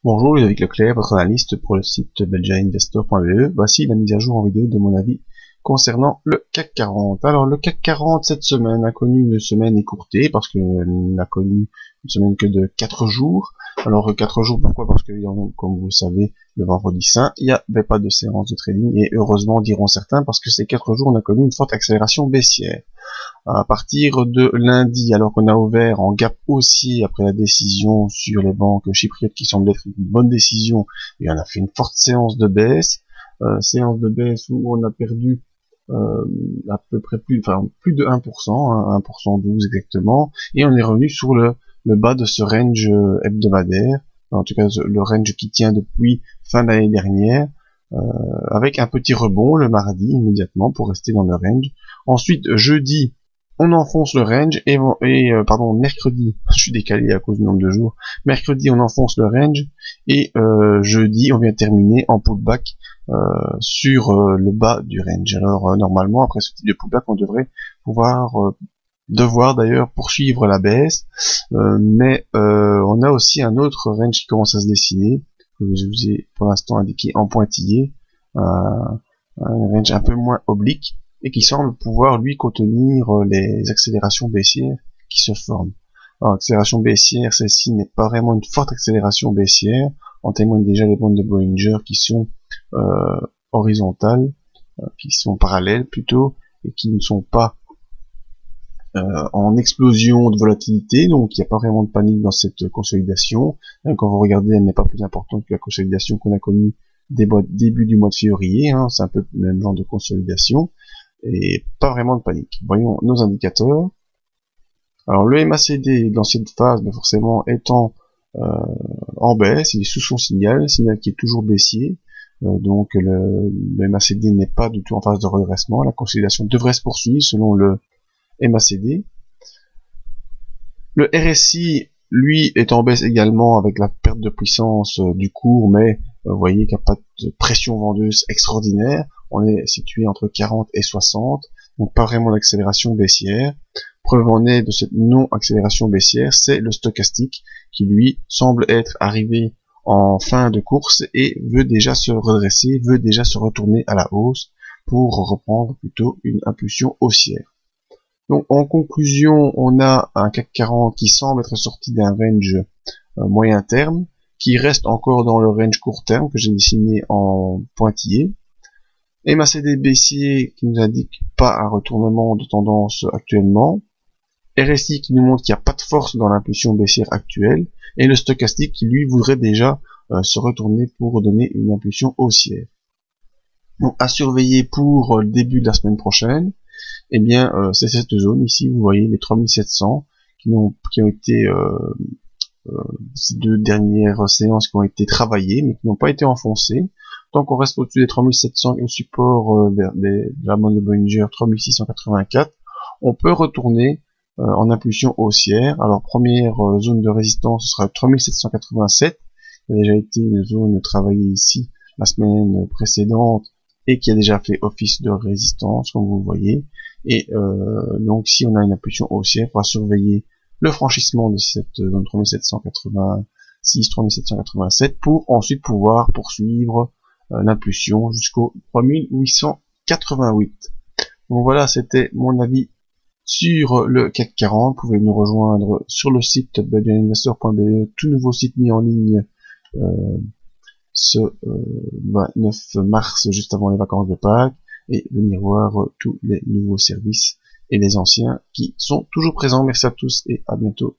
Bonjour, Ludovic Leclerc, votre analyste pour le site belgiainvestor.be. Voici la mise à jour en vidéo de mon avis concernant le CAC 40. Alors, le CAC 40 cette semaine a connu une semaine écourtée parce qu'il n'a connu une semaine que de 4 jours. Alors, 4 jours, pourquoi? Parce que, comme vous le savez, le vendredi saint, il n'y avait pas de séance de trading et heureusement, diront certains, parce que ces 4 jours, on a connu une forte accélération baissière. À partir de lundi, alors qu'on a ouvert en gap haussier après la décision sur les banques chypriotes qui semble être une bonne décision, et on a fait une forte séance de baisse où on a perdu à peu près plus de 1%, hein, 1% 12 exactement, et on est revenu sur le bas de ce range hebdomadaire, en tout cas le range qui tient depuis fin d'année dernière, avec un petit rebond le mardi immédiatement pour rester dans le range. Ensuite, jeudi, on enfonce le range mercredi, je suis décalé à cause du nombre de jours. Mercredi, on enfonce le range et jeudi, on vient terminer en pullback sur le bas du range. Alors normalement, après ce type de pullback, on devrait devoir d'ailleurs poursuivre la baisse, mais on a aussi un autre range qui commence à se dessiner, que je vous ai pour l'instant indiqué en pointillé, un range un peu moins oblique, et qui semble pouvoir lui contenir les accélérations baissières qui se forment. Alors, accélération baissière, celle-ci n'est pas vraiment une forte accélération baissière, en témoignent déjà les bandes de Bollinger qui sont horizontales, qui sont parallèles plutôt, et qui ne sont pas en explosion de volatilité, donc il n'y a pas vraiment de panique dans cette consolidation. Quand vous regardez, elle n'est pas plus importante que la consolidation qu'on a connue début du mois de février, hein, c'est un peu le même genre de consolidation, et pas vraiment de panique. Voyons nos indicateurs. Alors le MACD dans cette phase, mais forcément étant en baisse, il est sous son signal qui est toujours baissier, donc le MACD n'est pas du tout en phase de redressement, la consolidation devrait se poursuivre selon le MACD. Le RSI, lui, est en baisse également avec la perte de puissance du cours, mais vous voyez qu'il n'y a pas de pression vendeuse extraordinaire. On est situé entre 40 et 60, donc pas vraiment d'accélération baissière. Preuve en est de cette non-accélération baissière, c'est le stochastique qui, lui, semble être arrivé en fin de course et veut déjà se redresser, veut déjà se retourner à la hausse pour reprendre plutôt une impulsion haussière. Donc en conclusion, on a un CAC 40 qui semble être sorti d'un range moyen terme, qui reste encore dans le range court terme que j'ai dessiné en pointillé. MACD baissier qui nous indique pas un retournement de tendance actuellement. RSI qui nous montre qu'il n'y a pas de force dans l'impulsion baissière actuelle. Et le stochastique qui lui voudrait déjà se retourner pour donner une impulsion haussière. Donc à surveiller pour le début de la semaine prochaine. Eh bien, c'est cette zone ici, vous voyez les 3700 qui ont été ces deux dernières séances qui ont été travaillées mais qui n'ont pas été enfoncées. Tant qu'on reste au-dessus des 3700 au support de la bande de Bollinger 3684, on peut retourner en impulsion haussière. Alors première zone de résistance, ce sera 3787, qui a déjà été une zone travaillée ici la semaine précédente et qui a déjà fait office de résistance, comme vous voyez. Et donc si on a une impulsion haussière, on va surveiller le franchissement de cette zone 3786, 3787 pour ensuite pouvoir poursuivre l'impulsion jusqu'au 3888. Donc voilà, c'était mon avis sur le CAC 40. Vous pouvez nous rejoindre sur le site belgiainvestor.be, tout nouveau site mis en ligne ce 9 mars, juste avant les vacances de Pâques, et venir voir tous les nouveaux services et les anciens qui sont toujours présents. Merci à tous et à bientôt.